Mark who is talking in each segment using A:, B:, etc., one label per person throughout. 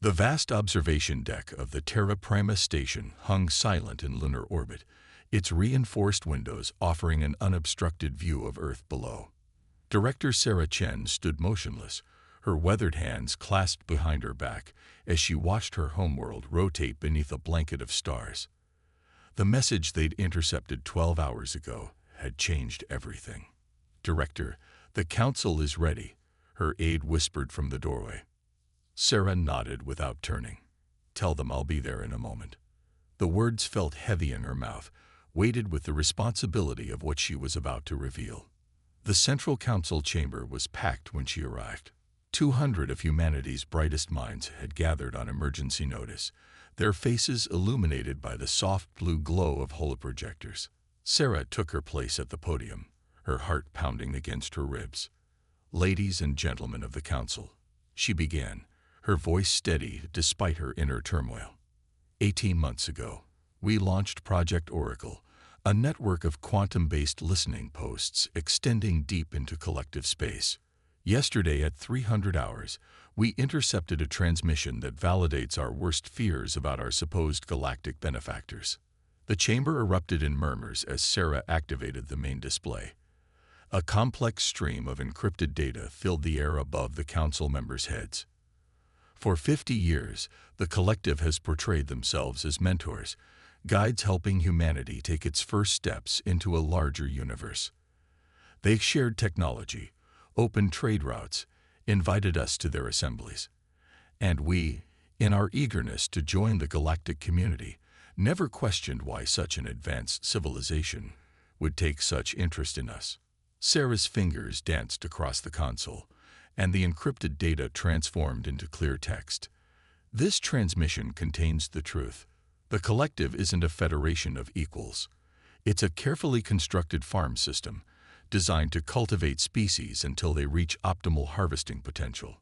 A: The vast observation deck of the Terra Prima station hung silent in lunar orbit, its reinforced windows offering an unobstructed view of Earth below. Director Sarah Chen stood motionless, her weathered hands clasped behind her back as she watched her homeworld rotate beneath a blanket of stars. The message they'd intercepted 12 hours ago had changed everything. "Director, the Council is ready," her aide whispered from the doorway. Sarah nodded without turning. "Tell them I'll be there in a moment." The words felt heavy in her mouth, weighted with the responsibility of what she was about to reveal. The Central Council chamber was packed when she arrived. 200 of humanity's brightest minds had gathered on emergency notice, their faces illuminated by the soft blue glow of holoprojectors. Sarah took her place at the podium, her heart pounding against her ribs. "Ladies and gentlemen of the Council," she began, her voice steady despite her inner turmoil. 18 months ago, we launched Project Oracle, a network of quantum-based listening posts extending deep into collective space. Yesterday at 300 hours, we intercepted a transmission that validates our worst fears about our supposed galactic benefactors. The chamber erupted in murmurs as Sarah activated the main display. A complex stream of encrypted data filled the air above the council members' heads. For 50 years, the collective has portrayed themselves as mentors, guides helping humanity take its first steps into a larger universe. They've shared technology, opened trade routes, invited us to their assemblies. And we, in our eagerness to join the galactic community, never questioned why such an advanced civilization would take such interest in us. Sarah's fingers danced across the console, and the encrypted data transformed into clear text. "This transmission contains the truth. The collective isn't a federation of equals. It's a carefully constructed farm system, designed to cultivate species until they reach optimal harvesting potential."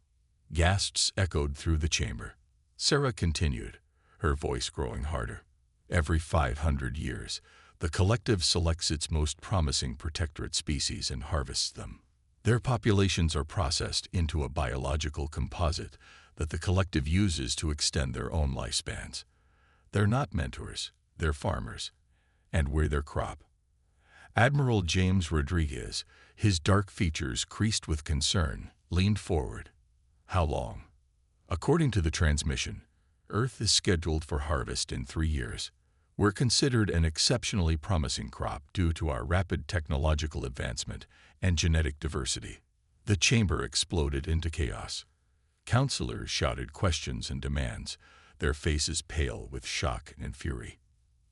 A: Gasps echoed through the chamber. Sarah continued, her voice growing harder. "Every 500 years, the collective selects its most promising protectorate species and harvests them. Their populations are processed into a biological composite that the collective uses to extend their own lifespans. They're not mentors, they're farmers, and we're their crop." Admiral James Rodriguez, his dark features creased with concern, leaned forward. "How long?" "According to the transmission, Earth is scheduled for harvest in 3 years. We're considered an exceptionally promising crop due to our rapid technological advancement and genetic diversity." The chamber exploded into chaos. Councilors shouted questions and demands, their faces pale with shock and fury.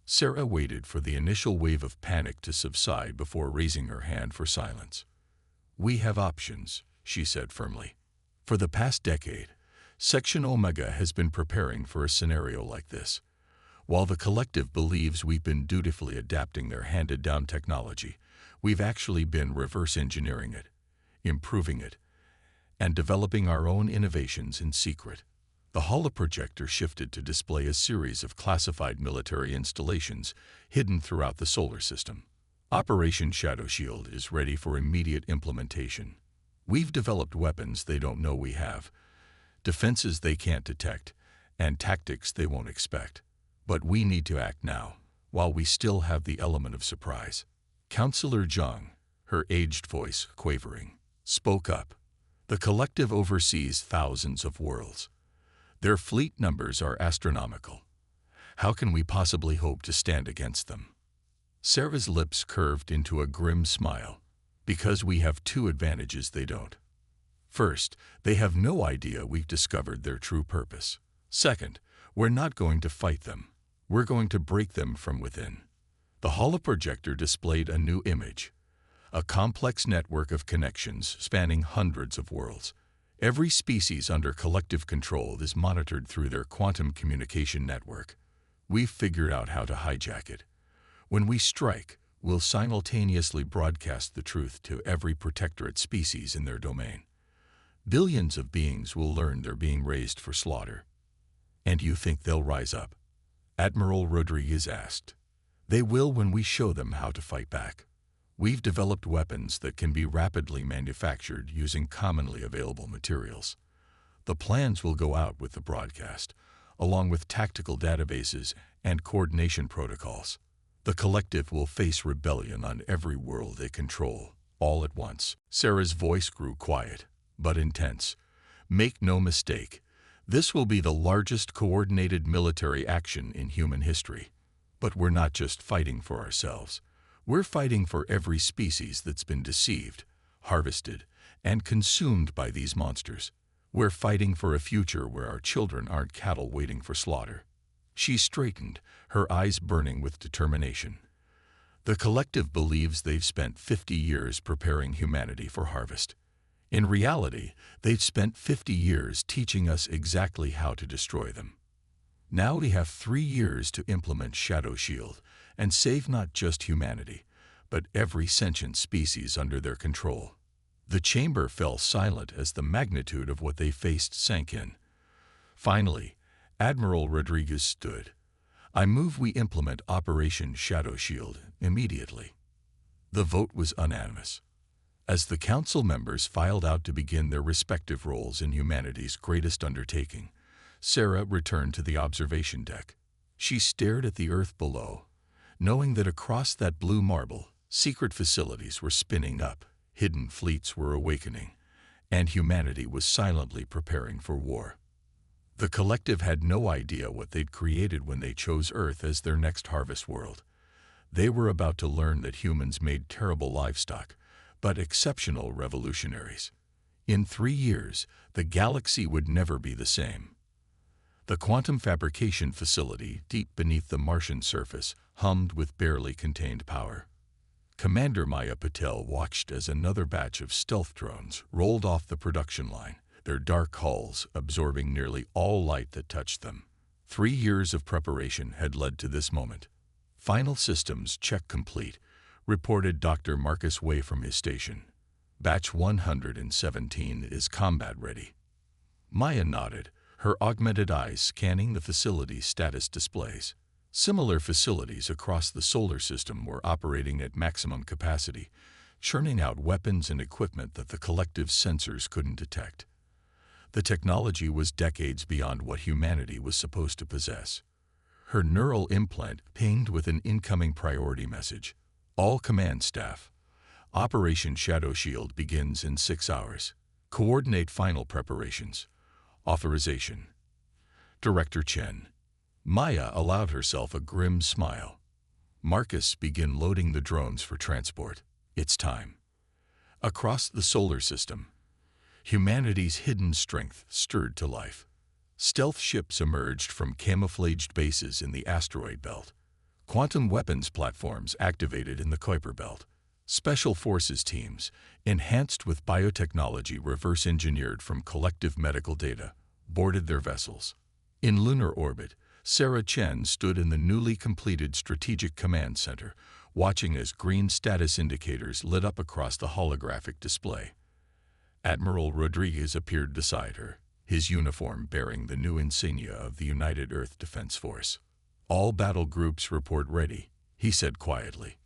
A: Sarah waited for the initial wave of panic to subside before raising her hand for silence. "We have options," she said firmly. "For the past decade, Section Omega has been preparing for a scenario like this. While the collective believes we've been dutifully adapting their handed-down technology, we've actually been reverse engineering it, improving it, and developing our own innovations in secret." The holoprojector shifted to display a series of classified military installations hidden throughout the solar system. "Operation Shadow Shield is ready for immediate implementation. We've developed weapons they don't know we have, defenses they can't detect, and tactics they won't expect. But we need to act now, while we still have the element of surprise." Councillor Zhang, her aged voice quavering, spoke up. "The collective oversees thousands of worlds. Their fleet numbers are astronomical. How can we possibly hope to stand against them?" Sarah's lips curved into a grim smile. "Because we have 2 advantages they don't. First, they have no idea we've discovered their true purpose. Second, we're not going to fight them. We're going to break them from within." The holoprojector displayed a new image, a complex network of connections spanning hundreds of worlds. Every species under collective control is monitored through their quantum communication network. We've figured out how to hijack it. When we strike, we'll simultaneously broadcast the truth to every protectorate species in their domain. Billions of beings will learn they're being raised for slaughter. "And you think they'll rise up?" Admiral Rodriguez asked. "They will when we show them how to fight back. We've developed weapons that can be rapidly manufactured using commonly available materials. The plans will go out with the broadcast, along with tactical databases and coordination protocols. The collective will face rebellion on every world they control, all at once. Sarah's voice grew quiet, but intense. Make no mistake, this will be the largest coordinated military action in human history. But we're not just fighting for ourselves. We're fighting for every species that's been deceived, harvested, and consumed by these monsters. We're fighting for a future where our children aren't cattle waiting for slaughter. She straightened, her eyes burning with determination. The collective believes they've spent 50 years preparing humanity for harvest. In reality, they've spent 50 years teaching us exactly how to destroy them. Now we have 3 years to implement Shadow Shield and save not just humanity, but every sentient species under their control. The chamber fell silent as the magnitude of what they faced sank in. Finally, Admiral Rodriguez stood. I move we implement Operation Shadow Shield immediately. The vote was unanimous. As the council members filed out to begin their respective roles in humanity's greatest undertaking, Sarah returned to the observation deck. She stared at the earth below, knowing that across that blue marble, secret facilities were spinning up, hidden fleets were awakening, and humanity was silently preparing for war. The collective had no idea what they'd created when they chose Earth as their next harvest world. They were about to learn that humans made terrible livestock, but exceptional revolutionaries. In 3 years, the galaxy would never be the same. The quantum fabrication facility, deep beneath the Martian surface, hummed with barely contained power. Commander Maya Patel watched as another batch of stealth drones rolled off the production line, their dark hulls absorbing nearly all light that touched them. 3 years of preparation had led to this moment. Final systems check complete, reported Dr. Marcus Way from his station. Batch 117 is combat ready. Maya nodded, her augmented eyes scanning the facility's status displays. Similar facilities across the solar system were operating at maximum capacity, churning out weapons and equipment that the collective's sensors couldn't detect. The technology was decades beyond what humanity was supposed to possess. Her neural implant pinged with an incoming priority message. All command staff. Operation Shadow Shield begins in 6 hours. Coordinate final preparations. Authorization. Director Chen. Maya allowed herself a grim smile. Marcus, begin loading the drones for transport. It's time. Across the solar system, humanity's hidden strength stirred to life. Stealth ships emerged from camouflaged bases in the asteroid belt. Quantum weapons platforms activated in the Kuiper belt. Special forces teams, enhanced with biotechnology reverse-engineered from collective medical data, boarded their vessels. In lunar orbit, Sarah Chen stood in the newly completed Strategic Command Center, watching as green status indicators lit up across the holographic display. Admiral Rodriguez appeared beside her, his uniform bearing the new insignia of the United Earth Defense Force. All battle groups report ready, he said quietly.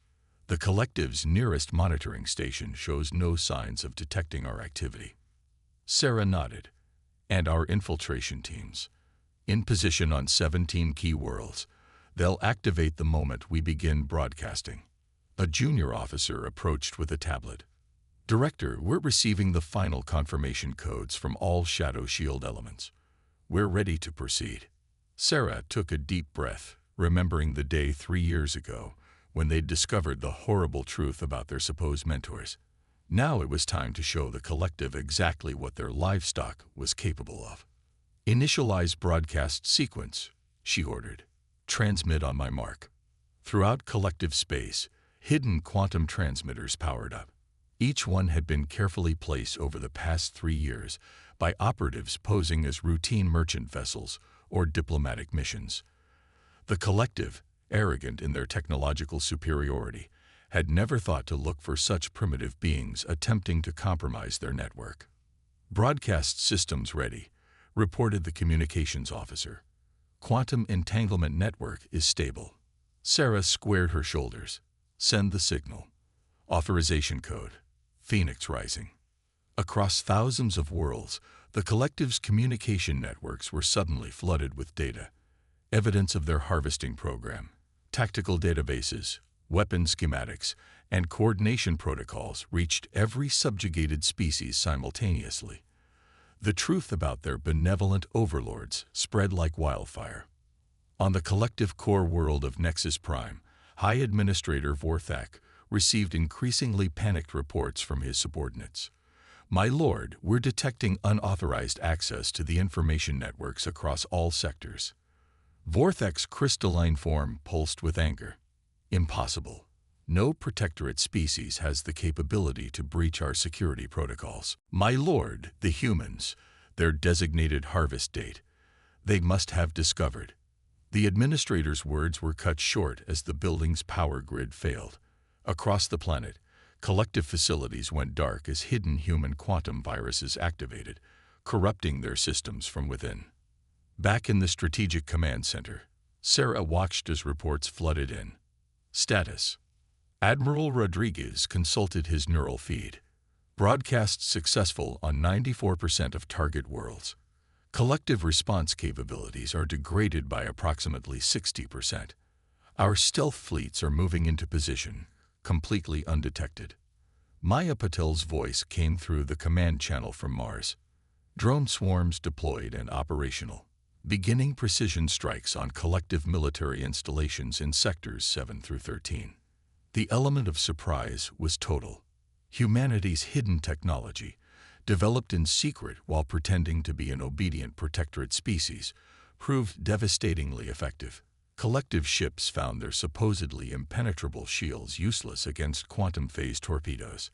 A: The collective's nearest monitoring station shows no signs of detecting our activity. Sarah nodded. And our infiltration teams. In position on 17 key worlds, they'll activate the moment we begin broadcasting. A junior officer approached with a tablet. Director, we're receiving the final confirmation codes from all Shadow Shield elements. We're ready to proceed. Sarah took a deep breath, remembering the day 3 years ago when they'd discovered the horrible truth about their supposed mentors. Now it was time to show the collective exactly what their livestock was capable of. Initialize broadcast sequence, she ordered. Transmit on my mark. Throughout collective space, hidden quantum transmitters powered up. Each one had been carefully placed over the past 3 years by operatives posing as routine merchant vessels or diplomatic missions. The collective, arrogant in their technological superiority, had never thought to look for such primitive beings attempting to compromise their network. Broadcast systems ready, reported the communications officer. Quantum entanglement network is stable. Sarah squared her shoulders. Send the signal. Authorization code. Phoenix Rising. Across thousands of worlds, The collective's communication networks were suddenly flooded with data, evidence of their harvesting program. Tactical databases, weapon schematics, and coordination protocols reached every subjugated species simultaneously. The truth about their benevolent overlords spread like wildfire. On the collective core world of Nexus Prime, High Administrator Vorthak received increasingly panicked reports from his subordinates. "My lord, we're detecting unauthorized access to the information networks across all sectors." Vorthak's crystalline form pulsed with anger. "Impossible. No protectorate species has the capability to breach our security protocols. My lord, the humans, their designated harvest date, they must have discovered." The administrator's words were cut short as the building's power grid failed. Across the planet, collective facilities went dark as hidden human quantum viruses activated, corrupting their systems from within. Back in the Strategic Command Center, Sarah watched as reports flooded in. Status: Admiral Rodriguez consulted his neural feed. Broadcast successful on 94% of target worlds. Collective response capabilities are degraded by approximately 60%. Our stealth fleets are moving into position, completely undetected. Maya Patel's voice came through the command channel from Mars. Drone swarms deployed and operational, beginning precision strikes on collective military installations in sectors 7 through 13. The element of surprise was total. Humanity's hidden technology, developed in secret while pretending to be an obedient protectorate species, proved devastatingly effective. Collective ships found their supposedly impenetrable shields useless against quantum-phase torpedoes.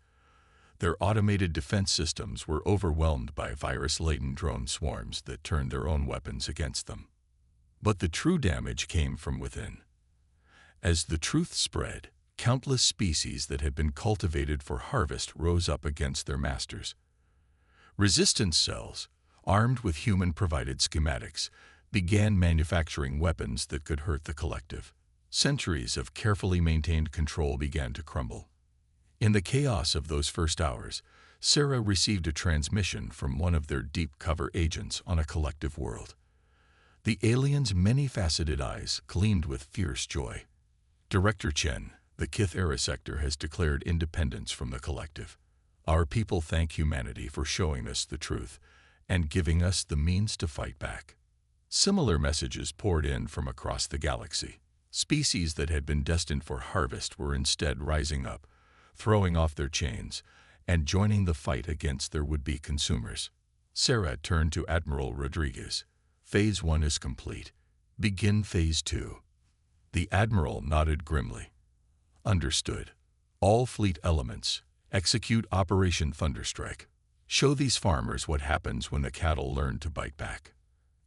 A: Their automated defense systems were overwhelmed by virus-laden drone swarms that turned their own weapons against them. But the true damage came from within. As the truth spread, countless species that had been cultivated for harvest rose up against their masters. Resistance cells, armed with human-provided schematics, began manufacturing weapons that could hurt the collective. Centuries of carefully maintained control began to crumble. In the chaos of those first hours, Sarah received a transmission from one of their deep-cover agents on a collective world. The alien's many-faceted eyes gleamed with fierce joy. "Director Chen, the Kith Era sector has declared independence from the collective. Our people thank humanity for showing us the truth and giving us the means to fight back." Similar messages poured in from across the galaxy. Species that had been destined for harvest were instead rising up, throwing off their chains, and joining the fight against their would-be consumers. Sarah turned to Admiral Rodriguez. "Phase 1 is complete. Begin Phase 2. The Admiral nodded grimly. "Understood. All fleet elements, execute Operation Thunderstrike. Show these farmers what happens when the cattle learn to bite back."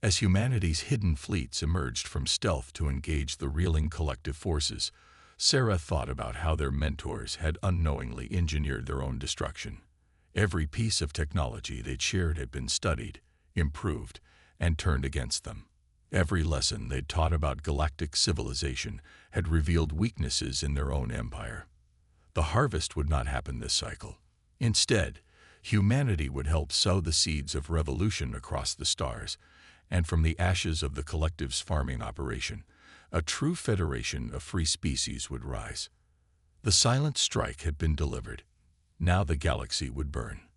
A: As humanity's hidden fleets emerged from stealth to engage the reeling collective forces, Sarah thought about how their mentors had unknowingly engineered their own destruction. Every piece of technology they'd shared had been studied, improved, and turned against them. Every lesson they'd taught about galactic civilization had revealed weaknesses in their own empire. The harvest would not happen this cycle. Instead, humanity would help sow the seeds of revolution across the stars, and from the ashes of the collective's farming operation, a true federation of free species would rise. The silent strike had been delivered. Now the galaxy would burn.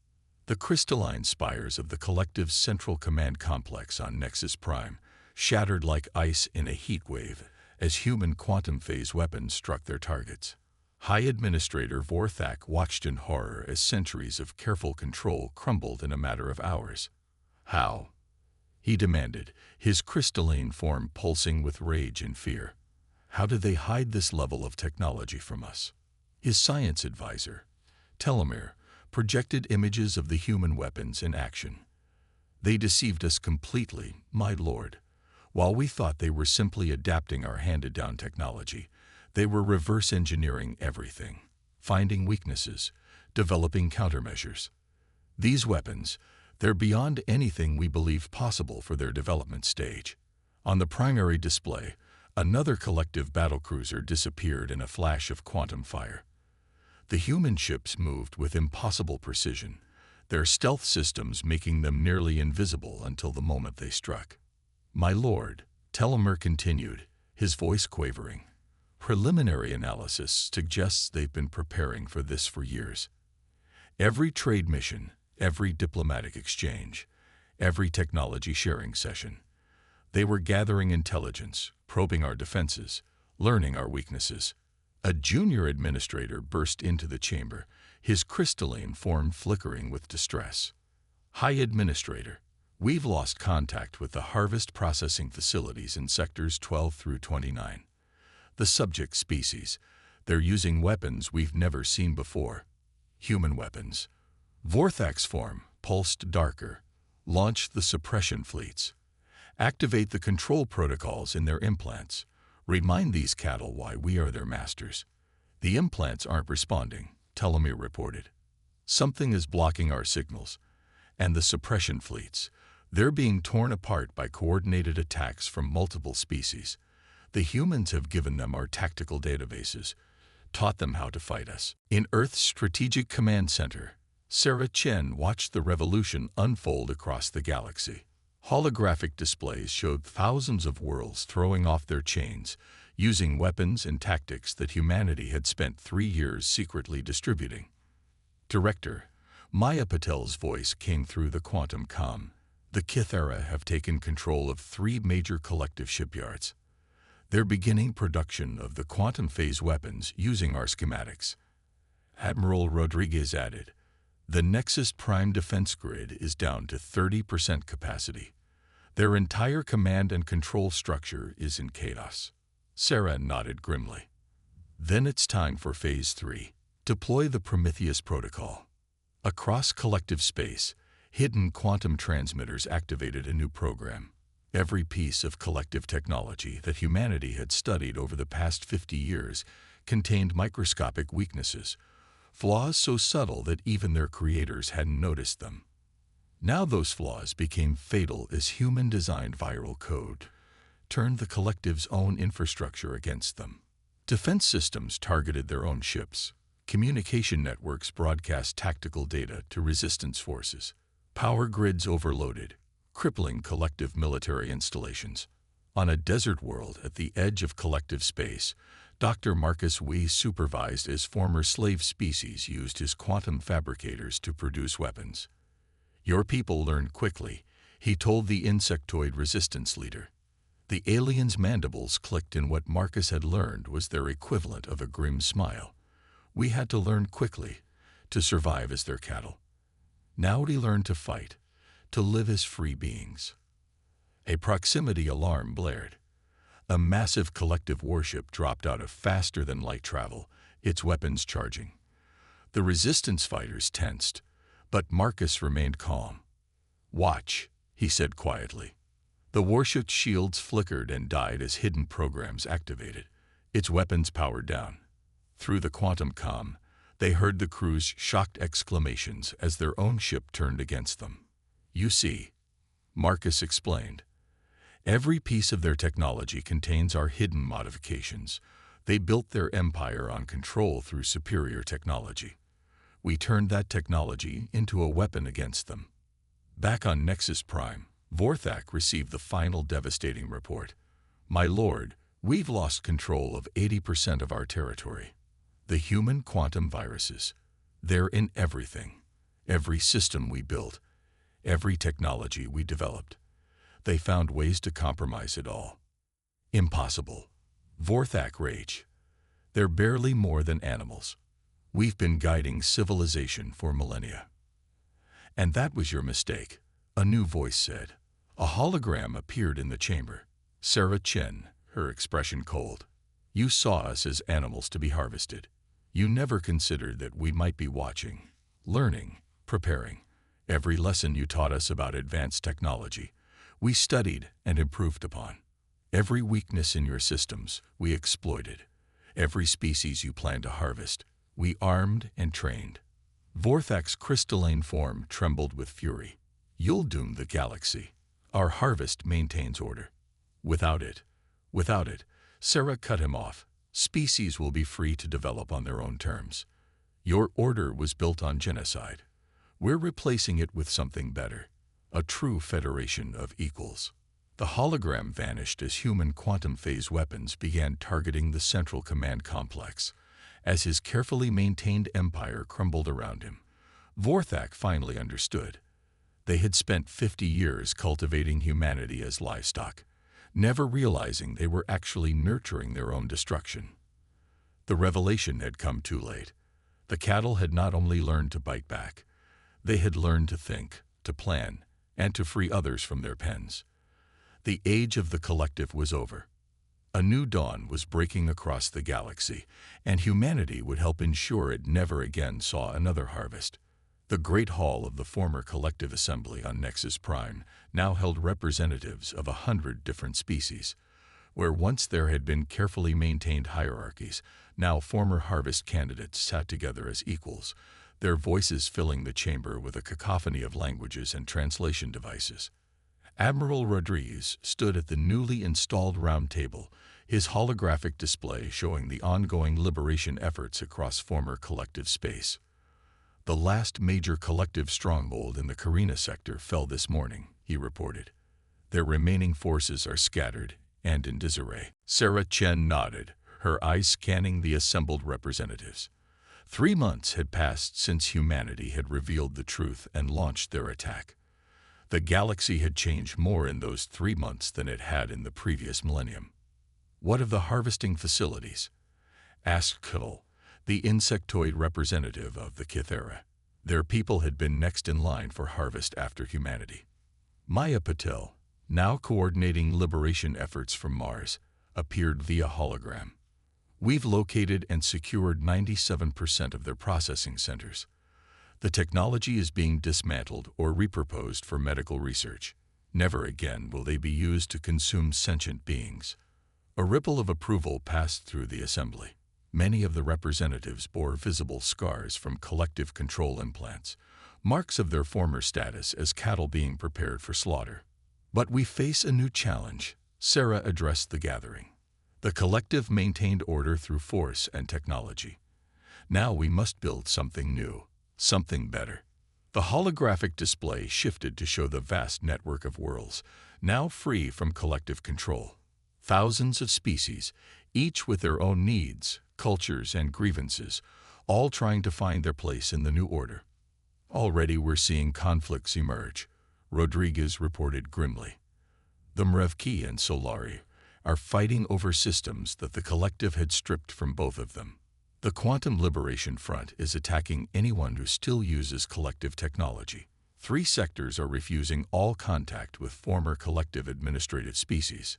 A: The crystalline spires of the collective's central command complex on Nexus Prime shattered like ice in a heat wave as human quantum-phase weapons struck their targets. High Administrator Vorthak watched in horror as centuries of careful control crumbled in a matter of hours. "How?" he demanded, his crystalline form pulsing with rage and fear. "How did they hide this level of technology from us?" His science advisor, Telomere, projected images of the human weapons in action. "They deceived us completely, my lord. While we thought they were simply adapting our handed-down technology, they were reverse engineering everything, finding weaknesses, developing countermeasures. These weapons, they're beyond anything we believed possible for their development stage." On the primary display, another collective battlecruiser disappeared in a flash of quantum fire. The human ships moved with impossible precision, their stealth systems making them nearly invisible until the moment they struck. "My lord," Telemer continued, his voice quavering, "preliminary analysis suggests they've been preparing for this for years. Every trade mission, every diplomatic exchange, every technology sharing session. They were gathering intelligence, probing our defenses, learning our weaknesses." A junior administrator burst into the chamber, his crystalline form flickering with distress. "High Administrator, we've lost contact with the harvest processing facilities in sectors 12 through 29. The subject species, they're using weapons we've never seen before. Human weapons. Vorthax form, pulsed darker. Launch the suppression fleets. Activate the control protocols in their implants. Remind these cattle why we are their masters." "The implants aren't responding," Telemer reported. "Something is blocking our signals. And the suppression fleets, they're being torn apart by coordinated attacks from multiple species. The humans have given them our tactical databases, taught them how to fight us." In Earth's Strategic Command Center, Sarah Chen watched the revolution unfold across the galaxy. Holographic displays showed thousands of worlds throwing off their chains, using weapons and tactics that humanity had spent 3 years secretly distributing. "Director," Maya Patel's voice came through the quantum comm. "The Kithara have taken control of 3 major collective shipyards. They're beginning production of the quantum phase weapons using our schematics." Admiral Rodriguez added, "The Nexus Prime defense grid is down to 30% capacity. Their entire command and control structure is in chaos." Sarah nodded grimly. "Then it's time for Phase 3. Deploy the Prometheus protocol." Across collective space, hidden quantum transmitters activated a new program. Every piece of collective technology that humanity had studied over the past 50 years contained microscopic weaknesses, flaws so subtle that even their creators hadn't noticed them. Now those flaws became fatal as human-designed viral code turned the collective's own infrastructure against them. Defense systems targeted their own ships. Communication networks broadcast tactical data to resistance forces. Power grids overloaded, crippling collective military installations. On a desert world at the edge of collective space, Dr. Marcus Wee supervised as former slave species used his quantum fabricators to produce weapons. "Your people learned quickly," he told the insectoid resistance leader. The aliens' mandibles clicked in what Marcus had learned was their equivalent of a grim smile. "We had to learn quickly, to survive as their cattle. Now we learn to fight, to live as free beings." A proximity alarm blared. A massive collective warship dropped out of faster-than-light travel, its weapons charging. The resistance fighters tensed, but Marcus remained calm. "Watch," he said quietly. The warship's shields flickered and died as hidden programs activated, its weapons powered down. Through the quantum comm, they heard the crew's shocked exclamations as their own ship turned against them. "You see," Marcus explained, "every piece of their technology contains our hidden modifications. They built their empire on control through superior technology. We turned that technology into a weapon against them." Back on Nexus Prime, Vorthak received the final devastating report. "My lord, we've lost control of 80% of our territory. The human quantum viruses, they're in everything. Every system we built, every technology we developed. They found ways to compromise it all." "Impossible." Vorthak raged. "They're barely more than animals. We've been guiding civilization for millennia." "And that was your mistake," a new voice said. A hologram appeared in the chamber. Sarah Chen, her expression cold. "You saw us as animals to be harvested. You never considered that we might be watching, learning, preparing. Every lesson you taught us about advanced technology, we studied and improved upon. Every weakness in your systems, we exploited. Every species you planned to harvest, we armed and trained." Vorthak's crystalline form trembled with fury. "You'll doom the galaxy. Our harvest maintains order. Without it, Sarah cut him off. Species will be free to develop on their own terms. Your order was built on genocide. We're replacing it with something better, a true federation of equals. The hologram vanished as human quantum phase weapons began targeting the central command complex. As his carefully maintained empire crumbled around him, Vorthak finally understood. They had spent 50 years cultivating humanity as livestock, never realizing they were actually nurturing their own destruction. The revelation had come too late. The cattle had not only learned to bite back, they had learned to think, to plan, and to free others from their pens. The age of the collective was over. A new dawn was breaking across the galaxy, and humanity would help ensure it never again saw another harvest. The Great Hall of the former Collective Assembly on Nexus Prime now held representatives of 100 different species. Where once there had been carefully maintained hierarchies, now former harvest candidates sat together as equals, their voices filling the chamber with a cacophony of languages and translation devices. Admiral Rodriguez stood at the newly installed round table, his holographic display showing the ongoing liberation efforts across former collective space. The last major collective stronghold in the Carina sector fell this morning, he reported. Their remaining forces are scattered and in disarray. Sarah Chen nodded, her eyes scanning the assembled representatives. 3 months had passed since humanity had revealed the truth and launched their attack. The galaxy had changed more in those 3 months than it had in the previous millennium. What of the harvesting facilities? Asked Kittle, the insectoid representative of the Kithera. Their people had been next in line for harvest after humanity. Maya Patel, now coordinating liberation efforts from Mars, appeared via hologram. We've located and secured 97% of their processing centers. The technology is being dismantled or repurposed for medical research. Never again will they be used to consume sentient beings. A ripple of approval passed through the assembly. Many of the representatives bore visible scars from collective control implants, marks of their former status as cattle being prepared for slaughter. But we face a new challenge, Sarah addressed the gathering. The collective maintained order through force and technology. Now we must build something new, something better. The holographic display shifted to show the vast network of worlds, now free from collective control. Thousands of species, each with their own needs, cultures, and grievances, all trying to find their place in the new order. Already we're seeing conflicts emerge, Rodriguez reported grimly. The Mrevki and Solari are fighting over systems that the collective had stripped from both of them. The Quantum Liberation Front is attacking anyone who still uses collective technology. 3 sectors are refusing all contact with former collective administrative species.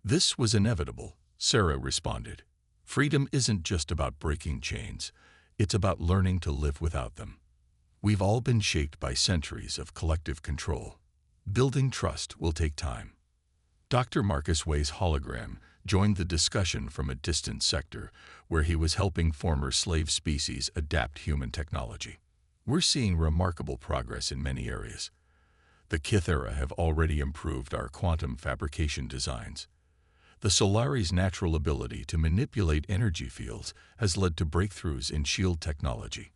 A: This was inevitable, Sarah responded. Freedom isn't just about breaking chains, it's about learning to live without them. We've all been shaped by centuries of collective control. Building trust will take time. Dr. Marcus Way's hologram joined the discussion from a distant sector where he was helping former slave species adapt human technology. We're seeing remarkable progress in many areas. The Kithera have already improved our quantum fabrication designs. The Solari's natural ability to manipulate energy fields has led to breakthroughs in shield technology.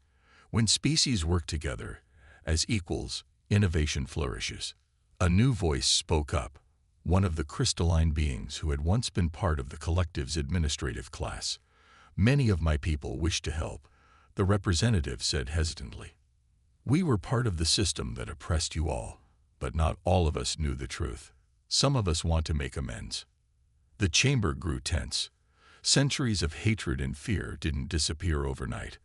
A: When species work together, as equals, innovation flourishes. A new voice spoke up, one of the crystalline beings who had once been part of the collective's administrative class. Many of my people wish to help, the representative said hesitantly. We were part of the system that oppressed you all, but not all of us knew the truth. Some of us want to make amends. The chamber grew tense. Centuries of hatred and fear didn't disappear overnight,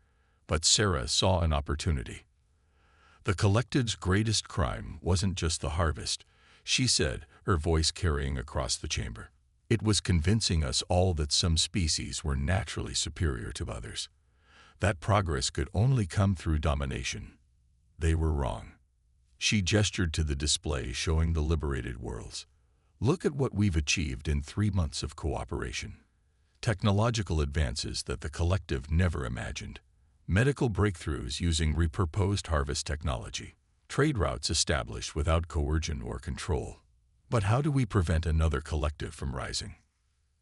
A: but Sarah saw an opportunity. The collective's greatest crime wasn't just the harvest, she said, her voice carrying across the chamber. It was convincing us all that some species were naturally superior to others. That progress could only come through domination. They were wrong. She gestured to the display showing the liberated worlds. Look at what we've achieved in 3 months of cooperation. Technological advances that the collective never imagined. Medical breakthroughs using repurposed harvest technology. Trade routes established without coercion or control. But how do we prevent another collective from rising?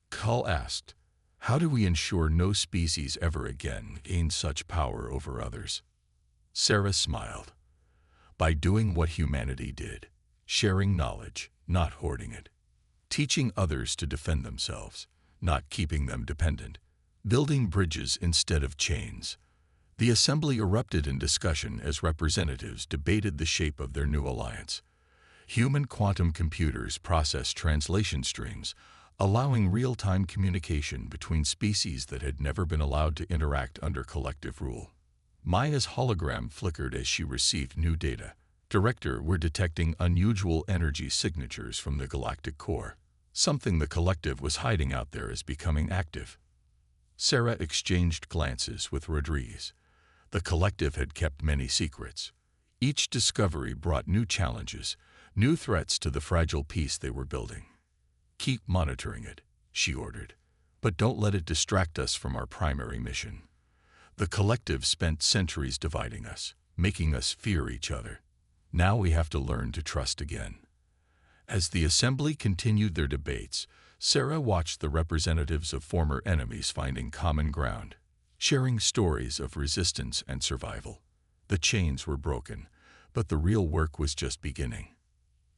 A: Cull asked. How do we ensure no species ever again gain such power over others? Sarah smiled. by doing what humanity did, sharing knowledge, not hoarding it, teaching others to defend themselves, not keeping them dependent, building bridges instead of chains. The assembly erupted in discussion as representatives debated the shape of their new alliance. Human quantum computers process translation streams, allowing real-time communication between species that had never been allowed to interact under collective rule. Maya's hologram flickered as she received new data. Director, we're detecting unusual energy signatures from the galactic core. Something the collective was hiding out there is becoming active. Sarah exchanged glances with Rodriguez. The collective had kept many secrets. Each discovery brought new challenges, new threats to the fragile peace they were building. Keep monitoring it, she ordered, but don't let it distract us from our primary mission. The collective spent centuries dividing us, making us fear each other. Now we have to learn to trust again. As the assembly continued their debates, Sarah watched the representatives of former enemies finding common ground, sharing stories of resistance and survival. The chains were broken, but the real work was just beginning.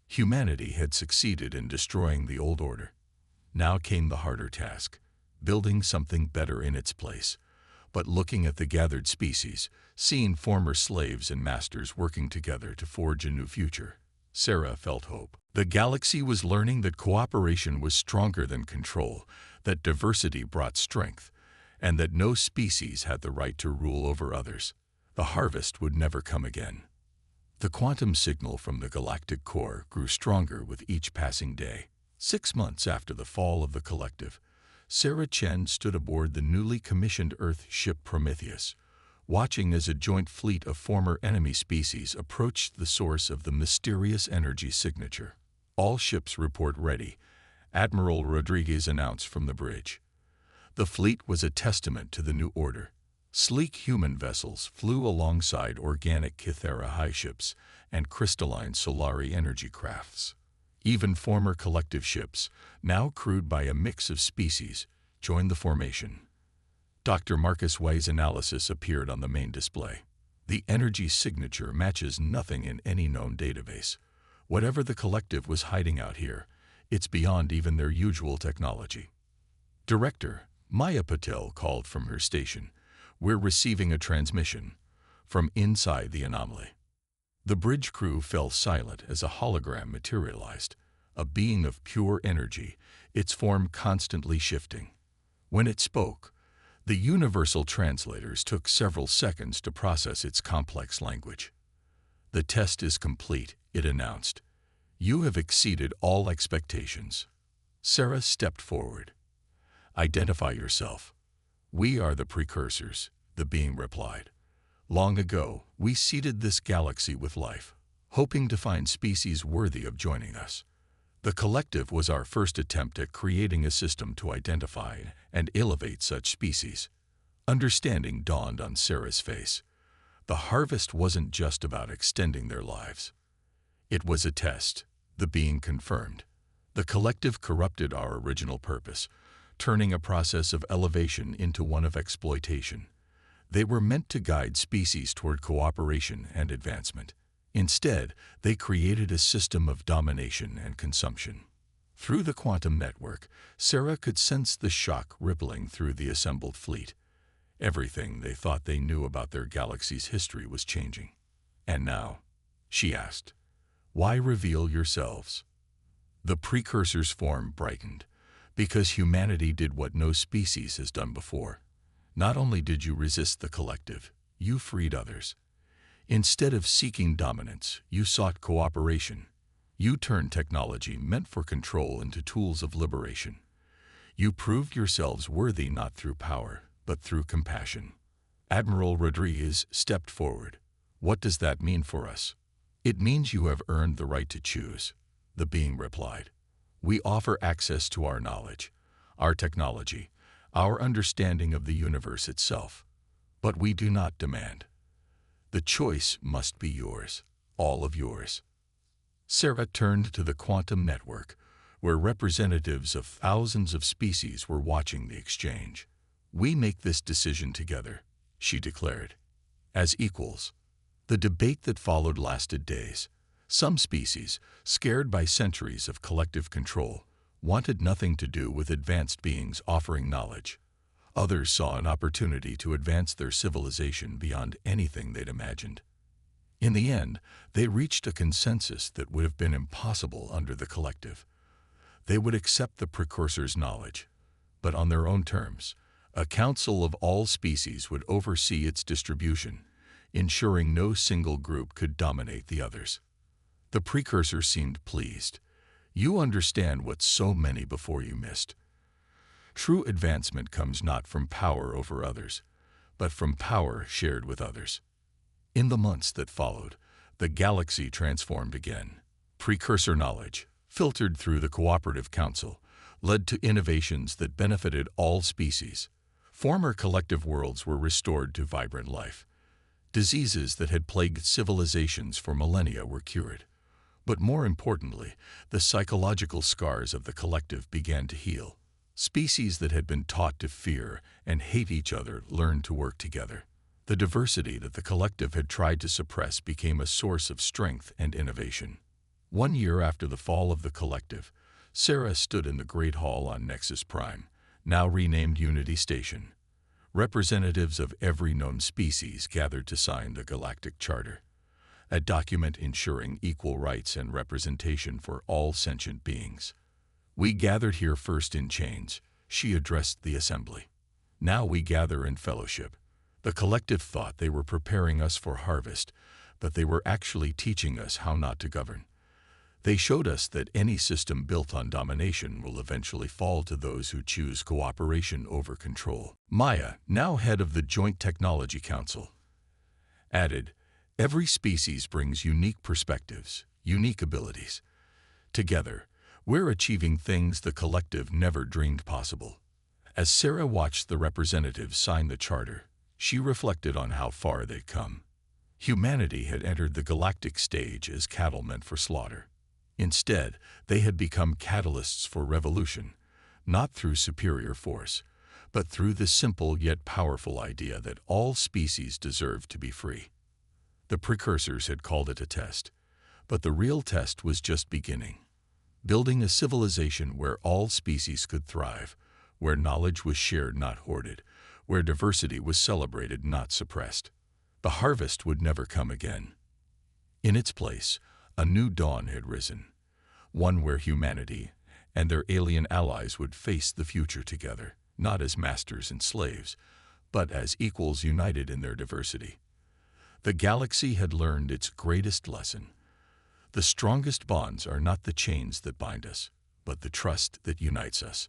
A: Humanity had succeeded in destroying the old order. Now came the harder task, building something better in its place. But looking at the gathered species, seeing former slaves and masters working together to forge a new future, Sarah felt hope. The galaxy was learning that cooperation was stronger than control, that diversity brought strength, and that no species had the right to rule over others. The harvest would never come again. The quantum signal from the galactic core grew stronger with each passing day. 6 months after the fall of the collective, Sarah Chen stood aboard the newly commissioned Earth ship Prometheus, watching as a joint fleet of former enemy species approached the source of the mysterious energy signature. All ships report ready, Admiral Rodriguez announced from the bridge. The fleet was a testament to the new order. Sleek human vessels flew alongside organic Kythera high ships and crystalline Solari energy crafts. Even former collective ships, now crewed by a mix of species, joined the formation. Dr. Marcus Way's analysis appeared on the main display. The energy signature matches nothing in any known database. Whatever the collective was hiding out here, it's beyond even their usual technology. Director, Maya Patel called from her station. We're receiving a transmission from inside the anomaly. The bridge crew fell silent as a hologram materialized, a being of pure energy, its form constantly shifting. When it spoke, the universal translators took several seconds to process its complex language. The test is complete, it announced. You have exceeded all expectations. Sarah stepped forward. Identify yourself. We are the precursors, the being replied. Long ago, we seeded this galaxy with life, hoping to find species worthy of joining us. The collective was our first attempt at creating a system to identify and elevate such species. Understanding dawned on Sarah's face. The harvest wasn't just about extending their lives. It was a test, the being confirmed. The collective corrupted our original purpose, turning a process of elevation into one of exploitation. They were meant to guide species toward cooperation and advancement. Instead, they created a system of domination and consumption. Through the quantum network, Sarah could sense the shock rippling through the assembled fleet. Everything they thought they knew about their galaxy's history was changing. And now, she asked, why reveal yourselves? The precursor's form brightened, because humanity did what no species has done before. Not only did you resist the collective, you freed others. Instead of seeking dominance, you sought cooperation. You turned technology meant for control into tools of liberation. You proved yourselves worthy not through power, but through compassion. Admiral Rodriguez stepped forward. What does that mean for us? It means you have earned the right to choose, the being replied. We offer access to our knowledge, our technology, our understanding of the universe itself. But we do not demand. The choice must be yours, all of yours. Sarah turned to the quantum network, where representatives of thousands of species were watching the exchange. We make this decision together, she declared, as equals. The debate that followed lasted days. Some species, scared by centuries of collective control, wanted nothing to do with advanced beings offering knowledge. Others saw an opportunity to advance their civilization beyond anything they'd imagined. In the end, they reached a consensus that would have been impossible under the collective. They would accept the precursor's knowledge, but on their own terms. A council of all species would oversee its distribution, ensuring no single group could dominate the others. The precursor seemed pleased. You understand what so many before you missed. True advancement comes not from power over others, but from power shared with others. In the months that followed, the galaxy transformed again. Precursor knowledge, filtered through the Cooperative Council, led to innovations that benefited all species. Former collective worlds were restored to vibrant life. Diseases that had plagued civilizations for millennia were cured. But more importantly, the psychological scars of the collective began to heal. Species that had been taught to fear and hate each other learned to work together. The diversity that the collective had tried to suppress became a source of strength and innovation. 1 year after the fall of the collective, Sarah stood in the Great Hall on Nexus Prime, now renamed Unity Station. Representatives of every known species gathered to sign the Galactic Charter, a document ensuring equal rights and representation for all sentient beings. We gathered here first in chains, she addressed the assembly. Now we gather in fellowship. The collective thought they were preparing us for harvest, but they were actually teaching us how not to govern. They showed us that any system built on domination will eventually fall to those who choose cooperation over control. Maya, now head of the Joint Technology Council, added, "Every species brings unique perspectives, unique abilities. Together, we're achieving things the collective never dreamed possible." As Sarah watched the representatives sign the charter, she reflected on how far they'd come. Humanity had entered the galactic stage as cattle meant for slaughter. Instead, they had become catalysts for revolution, not through superior force, but through the simple yet powerful idea that all species deserve to be free. The precursors had called it a test, but the real test was just beginning. Building a civilization where all species could thrive, where knowledge was shared, not hoarded, where diversity was celebrated, not suppressed. The harvest would never come again. In its place, a new dawn had risen, one where humanity and their alien allies would face the future together, not as masters and slaves, but as equals united in their diversity. The galaxy had learned its greatest lesson. The strongest bonds are not the chains that bind us, but the trust that unites us.